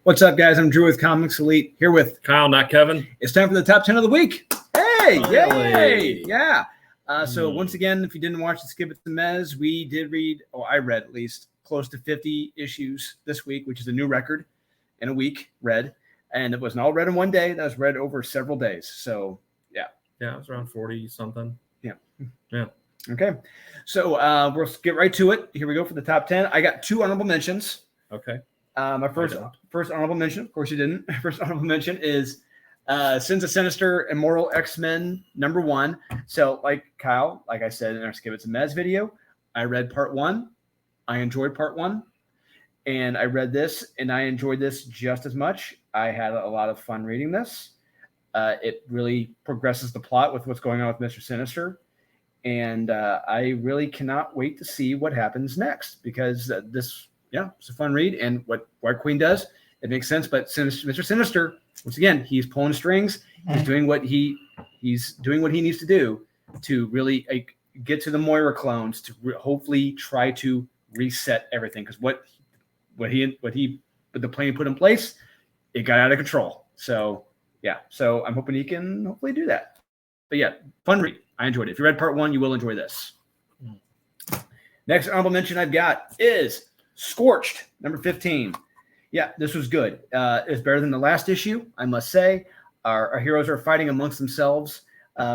What's up, guys? I'm Drew with Comics Elite, here with Kyle, not Kevin. It's time for the top 10 of the week. Hey, Finally. yay! Yeah. So once again, if you didn't watch the Skip It to Mez, we did read, I read at least close to 50 issues this week, which is a new record in a week read. And it wasn't all read in one day. That was read over several days. So, yeah. Yeah, it was around 40 something. Yeah. Okay. So we'll get right to it. Here we go for the top 10. I got two honorable mentions. Okay. My first honorable mention, of course you didn't. First honorable mention is Sins of Sinister Immortal X-Men #1. So like Kyle, like I said in our Skip It to Mez video, I read part 1. I enjoyed part 1. And I read this and I enjoyed this just as much. I had a lot of fun reading this. It really progresses the plot with what's going on with Mr. Sinister. And I really cannot wait to see what happens next because it's a fun read. And what White Queen does, it makes sense. But Mr. Sinister, once again, he's pulling strings. He's doing what he needs to do to really get to the Moira clones to hopefully try to reset everything. Because what the plan he put in place, it got out of control. So yeah, so I'm hoping he can hopefully do that. But yeah, fun read. I enjoyed it. If you read part 1, you will enjoy this. Next honorable mention I've got is Scorched, #15. Yeah, this was good. It's better than the last issue, I must say. Our heroes are fighting amongst themselves.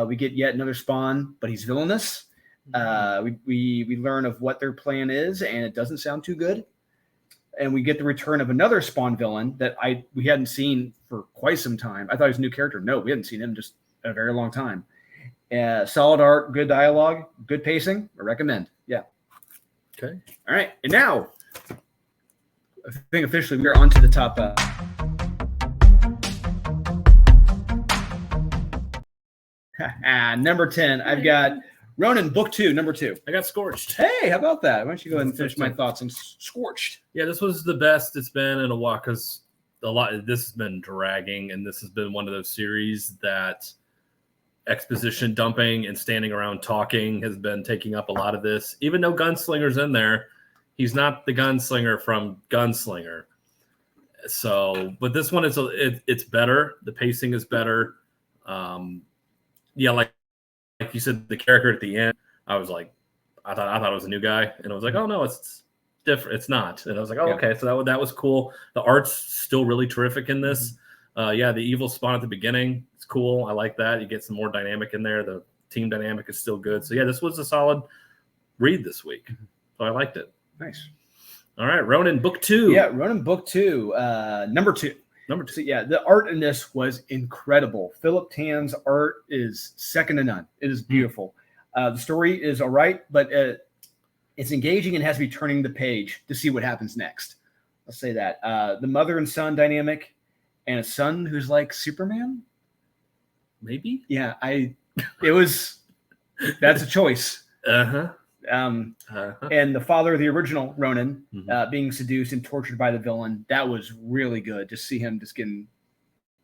We get yet another Spawn, but he's villainous. We learn of what their plan is, and it doesn't sound too good. And we get the return of another Spawn villain that we hadn't seen for quite some time. I thought he was a new character. No, we hadn't seen him just a very long time. Solid art, good dialogue, good pacing. I recommend. Yeah. Okay. All right. And now, I think officially we are on to the top. Number 10, I've got Ronin, Book 2, #2. I got Scorched. Hey, how about that? Why don't you go ahead and finish my thoughts on Scorched? Yeah, this was the best it's been in a while because this has been dragging, and this has been one of those series that exposition dumping and standing around talking has been taking up a lot of this. Even though Gunslinger's in there, he's not the gunslinger from Gunslinger. So, but this one is it's better. The pacing is better. Like you said, the character at the end, I was like, I thought it was a new guy, and I was like, oh no, it's different. It's not. And I was like, oh, okay, so that was cool. The art's still really terrific in this. The evil Spawn at the beginning, it's cool. I like that. You get some more dynamic in there. The team dynamic is still good. So yeah, this was a solid read this week. So I liked it. Nice. All right, Ronin, Book 2. Yeah, Ronin, Book 2, #2. So yeah, the art in this was incredible. Philip Tan's art is second to none. It is beautiful. The story is all right, but it's engaging and has me turning the page to see what happens next. Let's say that. The mother and son dynamic, and a son who's like Superman. Maybe. Yeah, that's a choice. And the father of the original Ronin being seduced and tortured by the villain, that was really good to see him just getting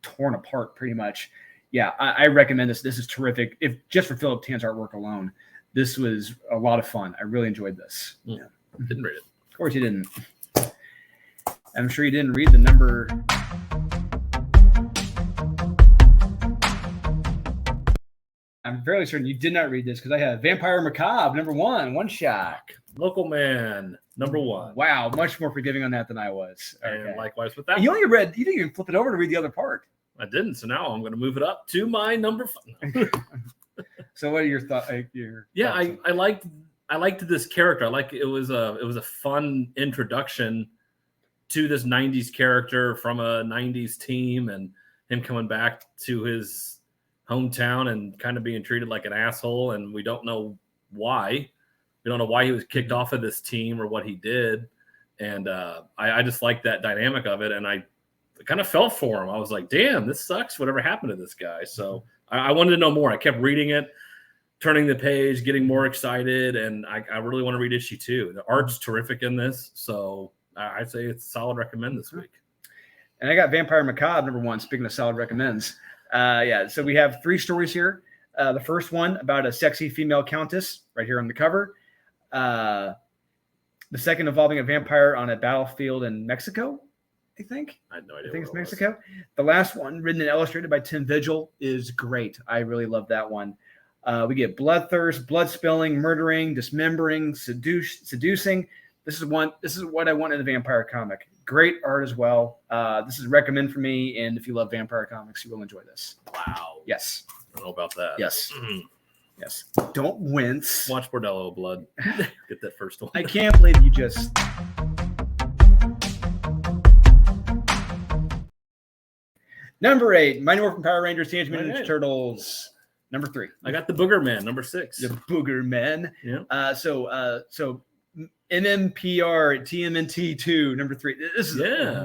torn apart pretty much. Yeah, I recommend this. This is terrific. If just for Philip Tan's artwork alone, this was a lot of fun. I really enjoyed this. Yeah. Didn't read it. Of course you didn't. I'm sure you didn't read the number. I'm fairly certain you did not read this because I have Vampire Macabre #1, one shot. Local Man, #1. Wow, much more forgiving on that than I was. And likewise with that. You didn't even flip it over to read the other part. I didn't, so now I'm going to move it up to my #5. So what are your thoughts? I liked this character. It was a fun introduction to this 90s character from a 90s team, and him coming back to his hometown and kind of being treated like an asshole, and we don't know why. We don't know why he was kicked off of this team or what he did, and I just liked that dynamic of it, and I kind of felt for him. I was like, damn, this sucks, whatever happened to this guy. So I wanted to know more. I kept reading it, turning the page, getting more excited, and I really want to read issue 2. The art's terrific in this, so I'd say it's a solid recommend this week. And I got Vampire Macabre #1, speaking of solid recommends. So we have 3 stories here. The first one about a sexy female countess right here on the cover. The second involving a vampire on a battlefield in Mexico. I think. I had no idea. I think it's what it was. Mexico. The last one, written and illustrated by Tim Vigil, is great. I really love that one. We get bloodthirst, blood spilling, murdering, dismembering, seducing. This is what I want in a vampire comic. Great art as well. This is a recommend for me, and if you love vampire comics, you will enjoy this. Wow. Yes. I don't know about that. Yes. Yes. Don't wince. Watch Bordello Blood. Get that first one. I can't believe you just. Number 8, Mighty Morphin Power Rangers, Teenage Mutant Ninja Turtles. Number 3. I got the Booger Man, number 6. The Booger Man. Yeah. So MMPR TMNT 2, number 3. This is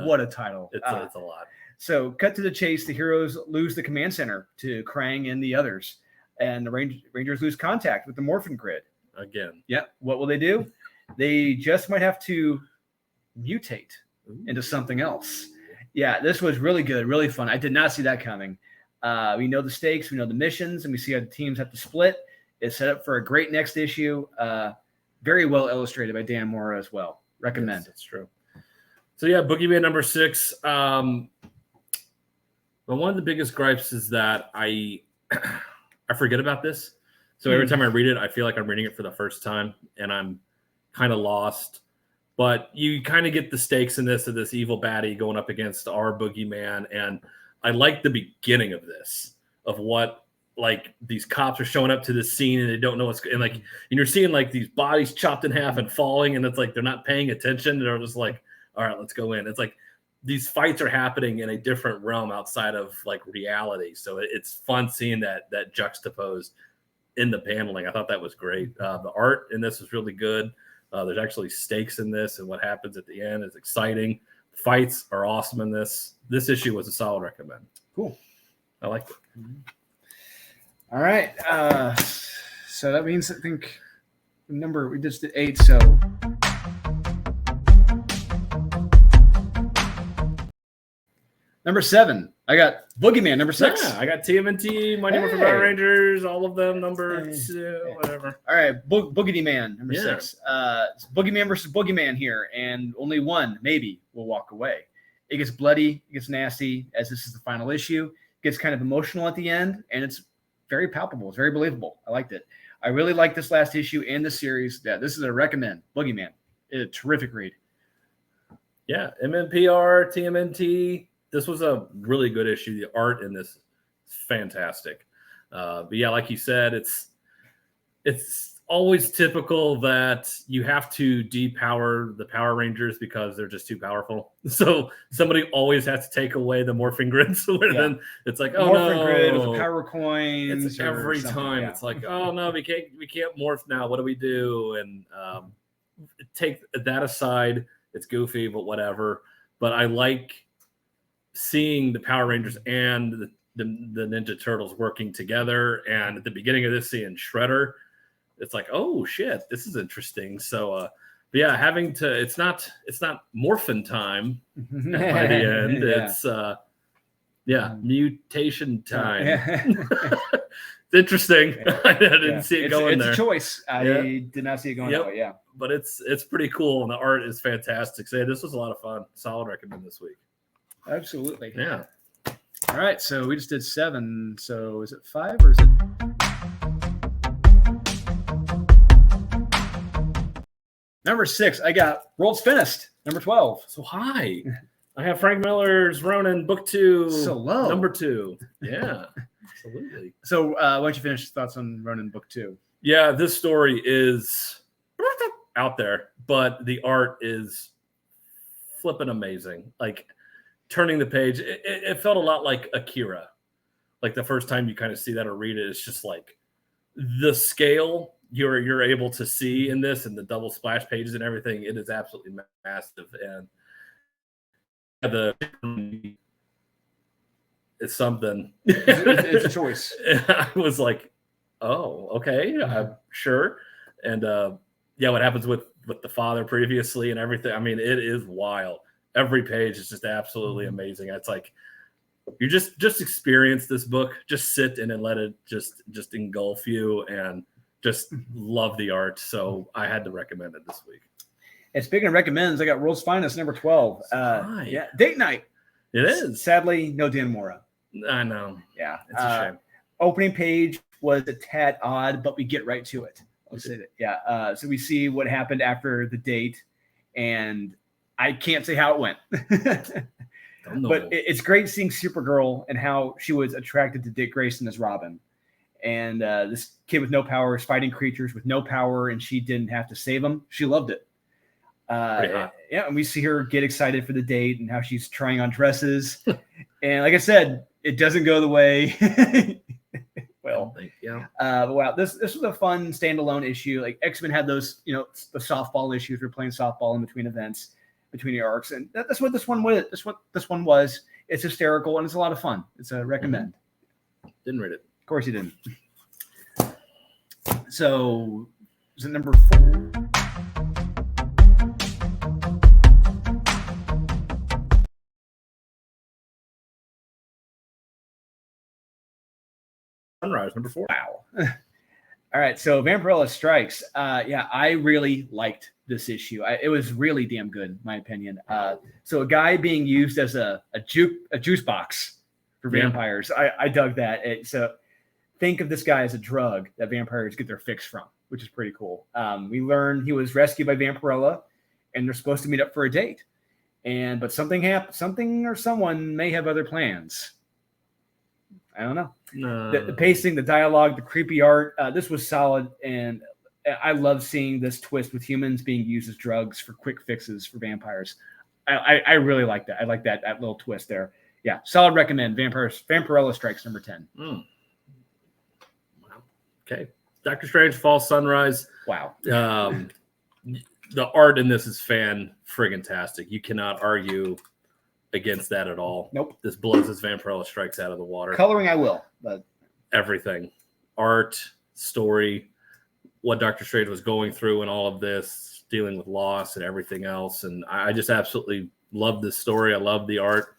what a title. It's a lot. So cut to the chase. The heroes lose the command center to Krang and the others, and the Rangers lose contact with the Morphin Grid again. Yeah. What will they do? They just might have to mutate into something else. Yeah, this was really good, really fun. I did not see that coming. We know the stakes, we know the missions, and we see how the teams have to split. It's set up for a great next issue. Very well illustrated by Dan Mora as well. Recommend. Yes, that's true. So yeah, Boogeyman number 6. But one of the biggest gripes is that I forget about this. So every time I read it, I feel like I'm reading it for the first time, and I'm kind of lost. But you kind of get the stakes in this of this evil baddie going up against our Boogeyman, and I like the beginning of this, of what like these cops are showing up to this scene and they don't know what's and like and you're seeing like these bodies chopped in half and falling, and it's like they're not paying attention. They're just like, all right, let's go in. It's like these fights are happening in a different realm outside of like reality. So it's fun seeing that juxtaposed in the paneling. I thought that was great. The art in this was really good. There's actually stakes in this, and what happens at the end is exciting. Fights are awesome in this. This issue was a solid recommend. Cool. I liked it. All right. So that means I think we just did 8. So number 7, I got Boogeyman. Number 6. Yeah, I got TMNT, Mighty Morphin Power Rangers, all of them. Number 2, whatever. All right, Boogedy Man, number 6. It's Boogeyman versus Boogeyman here, and only one maybe will walk away. It gets bloody, it gets nasty, as this is the final issue. It gets kind of emotional at the end, and it's very palpable. It's very believable. I liked it. I really like this last issue and the series. Yeah, this is a recommend. Boogeyman. It's a terrific read. Yeah, MMPR, TMNT. This was a really good issue. The art in this is fantastic. But yeah, like you said, it's always typical that you have to depower the Power Rangers because they're just too powerful. So somebody always has to take away the morphing grids. Then it's like, oh morphing no, grid with the power coins. It's every time. Yeah. It's like, oh no, we can't morph now. What do we do? And take that aside. It's goofy, but whatever. But I like seeing the Power Rangers and the Ninja Turtles working together. And at the beginning of this, seeing Shredder, it's like, oh shit, this is interesting. So, but yeah, it's not morphin time by the end. It's mutation time. It's interesting. I didn't see it going there. It's a choice. I did not see it going that way. Yeah, but it's pretty cool, and the art is fantastic. So this was a lot of fun. Solid recommend this week. Absolutely. Yeah. All right, so we just did 7. So is it 5 or is it? Number 6, I got World's Finished. Number 12. So high. I have Frank Miller's Ronin, book 2. So low. Number 2. Yeah, absolutely. So why don't you finish thoughts on Ronin book 2? Yeah, this story is out there, but the art is flipping amazing. Like turning the page, it felt a lot like Akira. Like the first time you kind of see that or read it, it's just like the scale you're able to see in this and the double splash pages and everything. It is absolutely massive, and it's something. It's a choice. I was like, oh, okay, I'm sure. And what happens with the father previously and everything. I mean, it is wild. Every page is just absolutely amazing. It's like you just experience this book, just sit in and let it just engulf you, and just love the art. So I had to recommend it this week. And speaking of recommends, I got World's Finest number 12. Hi. Yeah, Date Night. It is. Sadly, no Dan Mora. I know. Yeah, It's a shame. Opening page was a tad odd, but we get right to it. I'll say that. Yeah. So we see what happened after the date, and I can't say how it went. Don't know. But it's great seeing Supergirl and how she was attracted to Dick Grayson as Robin. And this kid with no power is fighting creatures with no power, and she didn't have to save them. She loved it. Pretty hot. Yeah, and we see her get excited for the date and how she's trying on dresses. And like I said, it doesn't go the way. Well, yeah. But wow, this was a fun standalone issue. Like X-Men had those, the softball issues. We're playing softball in between events, between the arcs, and that's what this one was. That's what this one was. It's hysterical and it's a lot of fun. It's a recommend. Didn't read it. Of course you didn't. So, is it number 4? Sunrise, number 4. Wow. All right, so Vampirella Strikes. Yeah, I really liked this issue. It was really damn good, in my opinion. So a guy being used as a juice box for vampires. I dug that. So think of this guy as a drug that vampires get their fix from, which is pretty cool. We learn he was rescued by Vampirella, and they're supposed to meet up for a date. But something happened. Something or someone may have other plans. I don't know. No. The pacing, the dialogue, the creepy art. This was solid, and I love seeing this twist with humans being used as drugs for quick fixes for vampires. I really like that. I like that little twist there. Yeah, solid recommend. Vampirella Strikes number 10. Wow. Okay. Doctor Strange, Fall Sunrise. Wow. The art in this is fan-friggin-tastic. You cannot argue against that at all. Nope. This blows this Vampirella Strikes out of the water. Coloring, I will, but everything, art, story, what Doctor Strange was going through and all of this, dealing with loss and everything else. And I just absolutely love this story. I love the art.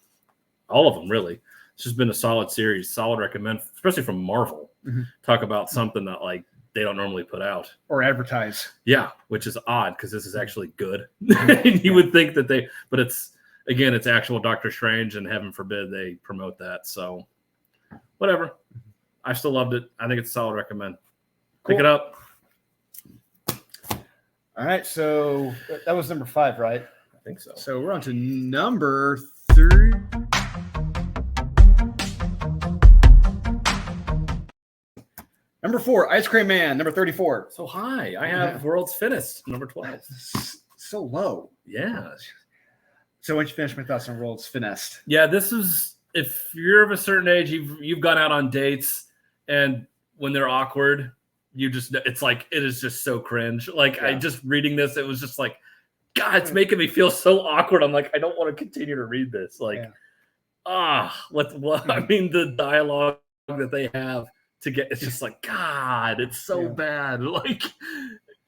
All of them, really. It's just been a solid series, solid recommend, especially from Marvel. Mm-hmm. Talk about something that like they don't normally put out. Or advertise. Yeah, which is odd because this is actually good. You would think that but it's, again, it's actual Doctor Strange, and heaven forbid they promote that. So whatever. I still loved it. I think it's a solid recommend. Cool. Pick it up. All right, so that was number 5, right? I think so. So we're on to number 3. Number 4, Ice Cream Man, number 34. So high. I have World's Finest, number 12. So low. Yeah. So once you finish my thoughts on World's Finest. Yeah, this is, if you're of a certain age, you've gone out on dates, and when they're awkward, it's like, it is just so cringe. Like, yeah. I just reading this, it was just like, God, it's making me feel so awkward. I'm like, I don't want to continue to read this. Like, I mean, the dialogue that they have to get, it's just like, God, it's so bad. Like,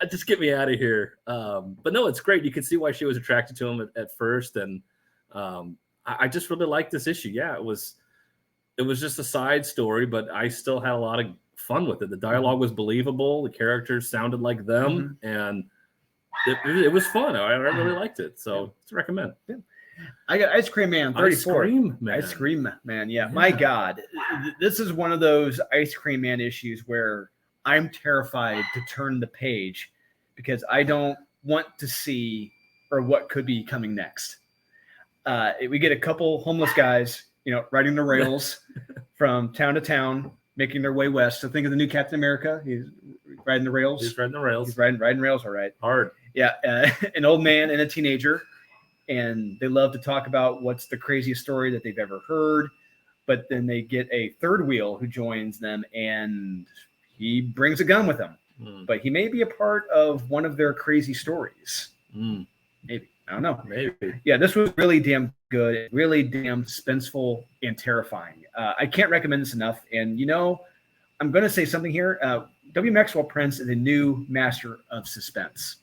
just get me out of here. But no, it's great. You can see why she was attracted to him at first. And I just really liked this issue. Yeah, it was just a side story, but I still had a lot of fun with it. The dialogue was believable. The characters sounded like them. And it was fun. I really liked it. So to recommend. Yeah. I got Ice Cream Man 34. Ice Cream Man. Yeah. My God. This is one of those Ice Cream Man issues where I'm terrified to turn the page because I don't want to see or what could be coming next. We get a couple homeless guys, riding the rails from town to town, making their way west. So think of the new Captain America. He's riding the rails. He's riding the rails. He's riding rails. All right. Hard. Yeah. An old man and a teenager. And they love to talk about what's the craziest story that they've ever heard. But then they get a third wheel who joins them, and he brings a gun with him. But he may be a part of one of their crazy stories. Maybe. I don't know. Maybe. Yeah, this was really damn good. Really damn suspenseful and terrifying. I can't recommend this enough. And, I'm going to say something here. W. Maxwell Prince is a new master of suspense.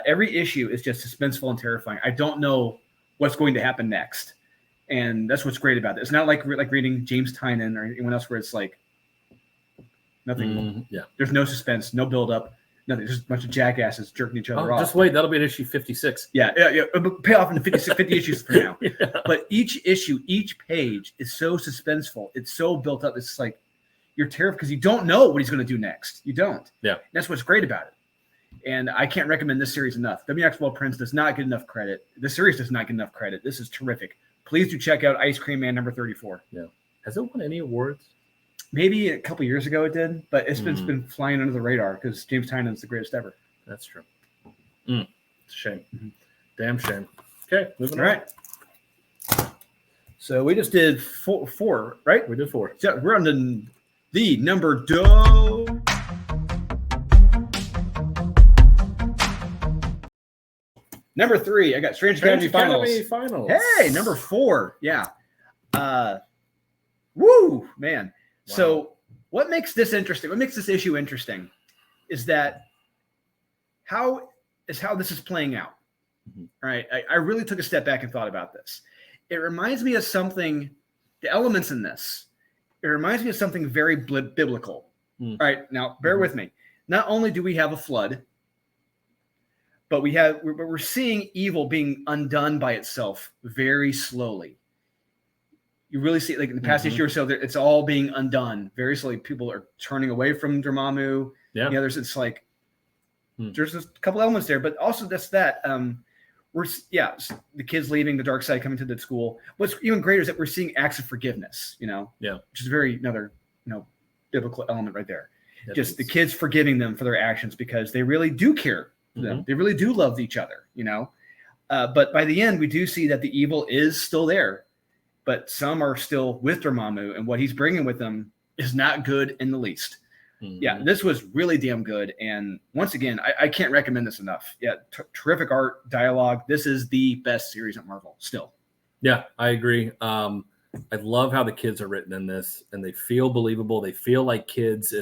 Every issue is just suspenseful and terrifying. I don't know what's going to happen next. And that's what's great about it. It's not like reading James Tynion or anyone else where it's like nothing. Yeah. There's no suspense, no buildup, No, there's just a bunch of jackasses jerking each other Oh, off. just wait. That'll be in issue 56. Yeah. It'll pay off in 50 issues from now. Yeah. But each issue, each page is so suspenseful. It's so built up. It's like you're terrified because you don't know what he's going to do next. You don't. Yeah. And that's what's great about it. And I can't recommend this series enough. WX World Prince does not get enough credit. This series does not get enough credit. This is terrific. Please do check out Ice Cream Man number 34. Yeah. Has it won any awards? Maybe a couple years ago it did, but it's been flying under the radar because James Tynan's the greatest ever. That's true. It's a shame. Damn shame. Okay, moving All on. right. So we just did four, right? We did 4. So we're on the number two. Number 3, I got Strange Academy Finals. Hey, number 4. Yeah. Woo, man. Wow. So what makes this interesting? What makes this issue interesting is that how this is playing out. Mhm. All right. I really took a step back and thought about this. It reminds me of something, the elements in this, it reminds me of something very biblical. All right. Now, bear with me. Not only do we have a flood, but we're seeing evil being undone by itself very slowly. You really see, like in the past issue or so, it's all being undone very slowly. People are turning away from Dormammu. Yeah. You know, there's a couple elements there, but also that the kids leaving the dark side, coming to the school. What's even greater is that we're seeing acts of forgiveness. You know, which is another biblical element right there. Just the kids forgiving them for their actions because they really do care for them. They really do love each other. You know, but by the end, we do see that the evil is still there. But some are still with Dormammu, and what he's bringing with him is not good in the least. Yeah, this was really damn good. And once again, I can't recommend this enough. Yeah, terrific art, dialogue. This is the best series at Marvel still. Yeah, I agree. I love how the kids are written in this, and they feel believable. They feel like kids.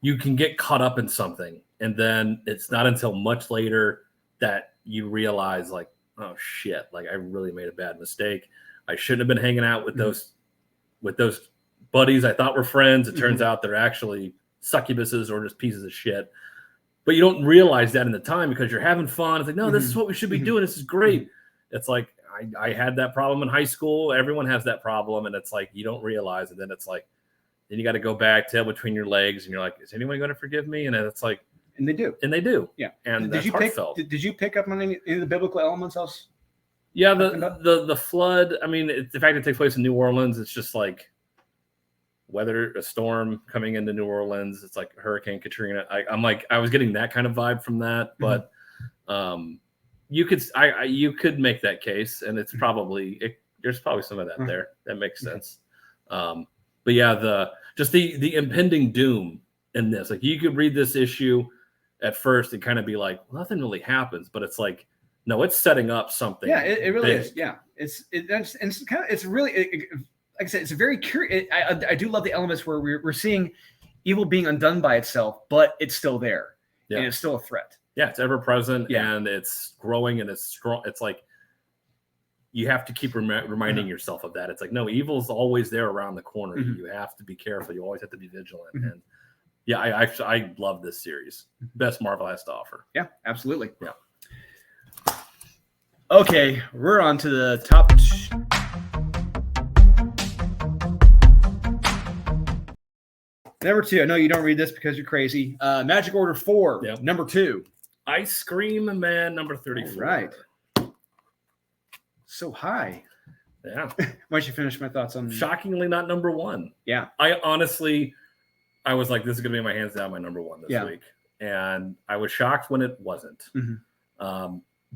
You can get caught up in something, and then it's not until much later that you realize, like, oh shit, like I really made a bad mistake. I shouldn't have been hanging out with those buddies I thought were friends. It turns out they're actually succubuses or just pieces of shit. But you don't realize that in the time because you're having fun. It's like, no, this is what we should be doing. This is great. It's like I had that problem in high school. Everyone has that problem, and it's like you don't realize it. Then it's like then you got to go back, tail between your legs, and you're like, is anyone going to forgive me? And then it's like, and they do. Yeah. And did you pick up on any of the biblical elements else? Yeah, the flood. I mean, the fact it takes place in New Orleans, it's just like a storm coming into New Orleans. It's like Hurricane Katrina. I was getting that kind of vibe from that, but you could make that case, and it's there's probably some of that there. That makes sense. But yeah, the impending doom in this. Like you could read this issue at first and kind of be like, well, nothing really happens, but it's like, no, it's setting up something. Yeah, it really is. Yeah, it's really, like I said, it's a very curious. I do love the elements where we're seeing evil being undone by itself, but it's still there, and it's still a threat. Yeah, it's ever present, and it's growing, and it's strong. It's like you have to keep reminding yourself of that. It's like, no, evil's always there around the corner. You have to be careful. You always have to be vigilant. And yeah, I love this series. Best Marvel has to offer. Yeah, absolutely. Yeah. Okay, we're on to the top. Number 2. I know you don't read this because you're crazy. Magic Order 4, number 2. Ice Cream Man, number 34. All right. So high. Yeah. Why don't you finish my thoughts on... Shockingly not number 1. Yeah. I was like, this is going to be my hands down my number 1 this week. And I was shocked when it wasn't.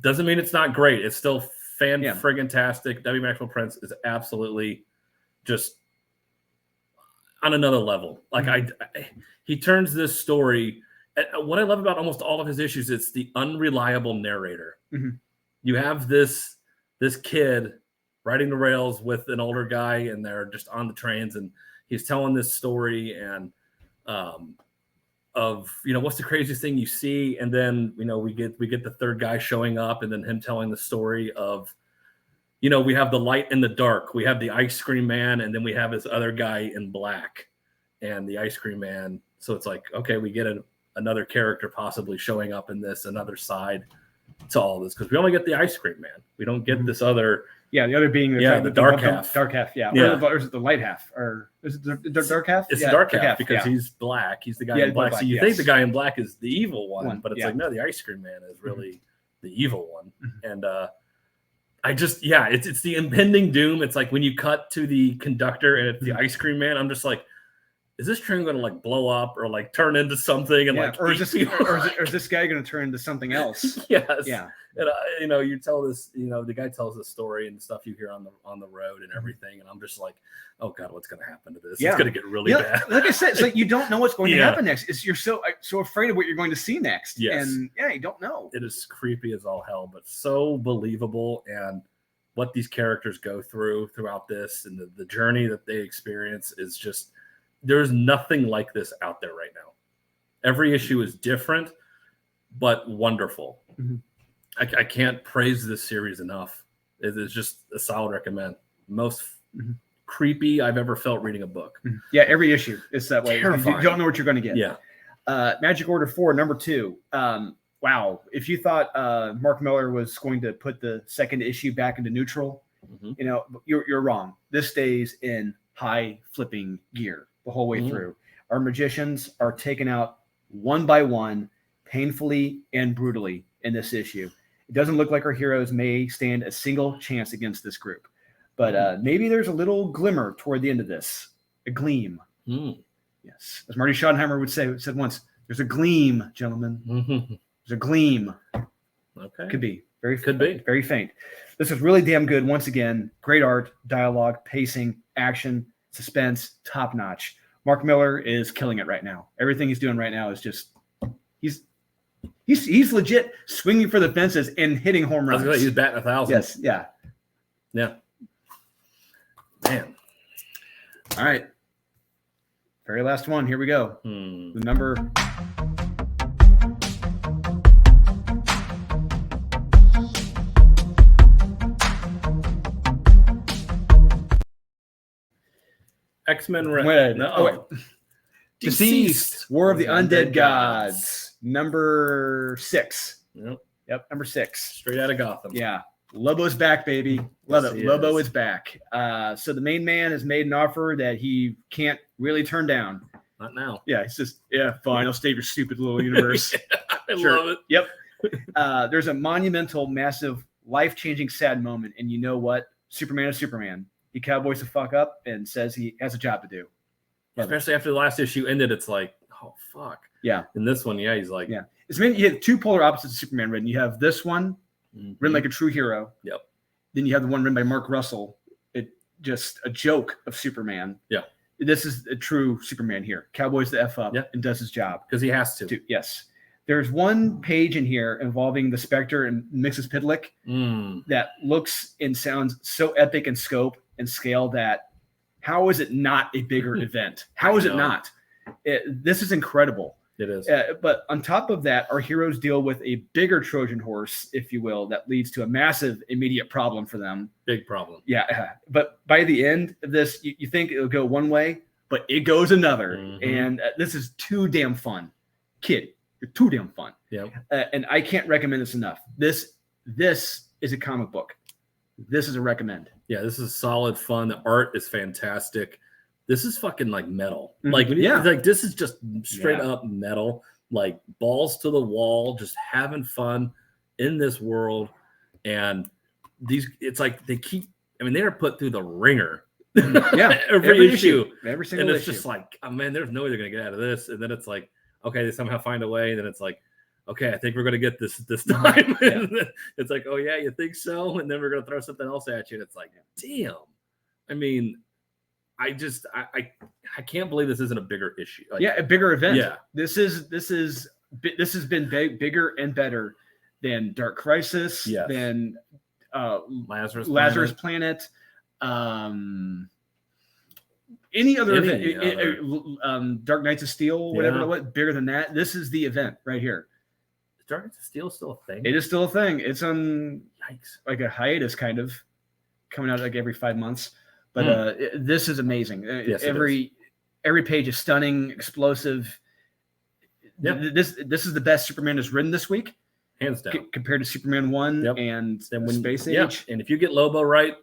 Doesn't mean it's not great. It's still friggin-tastic. W. Maxwell Prince is absolutely just on another level. Like he turns this story. What I love about almost all of his issues, it's the unreliable narrator. You have this kid riding the rails with an older guy, and they're just on the trains, and he's telling this story and of what's the craziest thing you see, and then we get the third guy showing up, and then him telling the story of we have the light and the dark, we have the Ice Cream Man, and then we have this other guy in black and the Ice Cream Man. So it's like, okay, we get another character possibly showing up in this, another side to all this, because we only get the ice cream man. We don't get this other. Yeah, the other being the dark half. Dark half, yeah. Yeah. Or is it the light half? Or is it the dark half? It's the dark half because he's black. He's the guy in black. So you think the guy in black is the evil one, but it's like, no, the ice cream man is really the evil one. And I just, it's the impending doom. It's like when you cut to the conductor and it's the ice cream man, I'm just like, is this train going to like blow up or like turn into something? And or is this guy going to turn into something else? Yes. Yeah. And you tell this, the guy tells this story and stuff you hear on the road and everything, and I'm just like, oh god, what's going to happen to this? It's going to get really bad. Like I said, it's like you don't know what's going to happen next. You're so afraid of what you're going to see next. Yes. And you don't know. It is creepy as all hell, but so believable, and what these characters go throughout this and the journey that they experience is just, there's nothing like this out there right now. Every issue is different, but wonderful. I can't praise this series enough. It is just a solid recommend. Most creepy I've ever felt reading a book. Yeah, every issue is that way. Terrifying. You don't know what you're going to get. Yeah. Magic Order 4, number 2. Wow. If you thought Mark Miller was going to put the second issue back into neutral, you're wrong. This stays in high flipping gear the whole way through. Our magicians are taken out one by one, painfully and brutally in this issue. It doesn't look like our heroes may stand a single chance against this group, but maybe there's a little glimmer toward the end of this, a gleam. Yes, as Marty Schottenheimer said once, there's a gleam, gentlemen. There's a gleam. Okay, could be very faint. This is really damn good. Once again, great art, dialogue, pacing, action, suspense, top notch. Mark Miller is killing it right now. Everything he's doing right now is just he's legit swinging for the fences and hitting home runs. He's batting 1,000. Yes, yeah. Man. All right. Very last one. Here we go. The number. X-Men Red. No. Deceased. War of the Undead Gods. Number 6. Yep. Number 6. Straight out of Gotham. Yeah. Lobo's back, baby. Love it. Lobo is back. So the main man has made an offer that he can't really turn down. Not now. Yeah. He says, fine. I'll stay your stupid little universe. I love it. Yep. There's a monumental, massive, life-changing, sad moment. And you know what? Superman is Superman. He cowboys the fuck up and says he has a job to do. Especially after the last issue ended, it's like, oh, fuck. Yeah. In this one, he's like. Yeah. You have two polar opposites of Superman written. You have this one written like a true hero. Yep. Then you have the one written by Mark Russell. It just a joke of Superman. Yeah. This is a true Superman here. Cowboys the F up and does his job. Because he has to. Yes. There's one page in here involving the Spectre and Mrs. Pidlick that looks and sounds so epic in scope and scale that how is it not a bigger event? How is it not? This is incredible. It is. But on top of that, our heroes deal with a bigger Trojan horse, if you will, that leads to a massive immediate problem for them. Big problem. Yeah. But by the end of this, you think it'll go one way, but it goes another. And this is too damn fun. Kid, you're too damn fun. Yeah. And I can't recommend this enough. This is a comic book. This is a recommend. Yeah, this is solid fun. The art is fantastic. This is fucking like metal. Like this is just straight up metal. Like balls to the wall, just having fun in this world. And it's like they are put through the ringer. every issue. Every single issue. And it's issue. just like, oh man, there's no way they're gonna get out of this. And then it's like, okay, they somehow find a way. And then it's like, okay, I think we're gonna get this time. It's like, oh yeah, you think so? And then we're gonna throw something else at you. And it's like, damn. I mean, I can't believe this isn't a bigger issue. Like, a bigger event. Yeah, this has been bigger and better than Dark Crisis, than Lazarus Planet, any other event, Dark Knights of Steel, whatever it was, bigger than that. This is the event right here. Is Dark Knights of Steel still a thing? It is still a thing. It's on like a hiatus, kind of coming out like every 5 months. But this is amazing. Yes, every page is stunning, explosive. This is the best Superman has ridden this week, hands down, compared to Superman 1 Yep. and then when Space yeah, Age. and if you get Lobo right,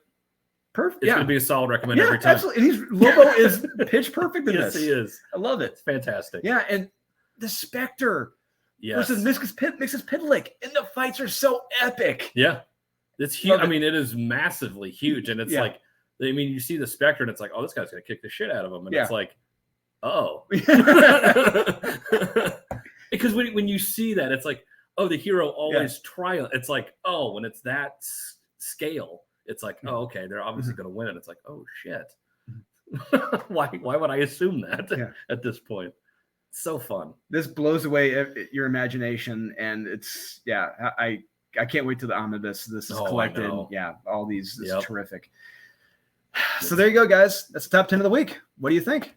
Perfect. it's gonna be a solid recommend every time. Absolutely. And Lobo is pitch perfect in Yes, this. he is. I love it. It's fantastic. Yeah, and the Spectre Yes. versus Mrs. Pitlick, and the fights are so epic. Yeah. It's huge. Love it. I mean, it is massively huge. And it's Yeah. like, I mean, you see the Spectre and it's like, oh, this guy's going to kick the shit out of him. And Yeah. it's like, oh. Because when you see that, it's like, oh, the hero always triumphs. It's like, oh, when it's that scale, it's like, oh, okay, they're obviously going to win. And it's like, oh, shit. Why would I assume that at this point? It's so fun. This blows away your imagination, and it's I can't wait till the omnibus. This is collected. Yeah, all these. This is terrific. So there you go, guys. That's the top 10 of the week. What do you think?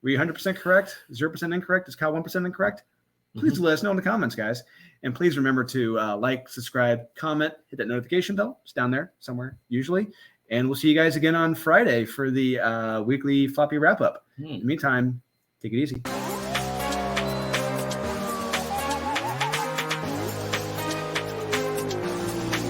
Were you 100% correct? 0% incorrect? Is Kyle 1% incorrect? Please let us know in the comments, guys. And please remember to like, subscribe, comment, hit that notification bell. It's down there somewhere, usually. And we'll see you guys again on Friday for the weekly floppy wrap-up. In the meantime, take it easy.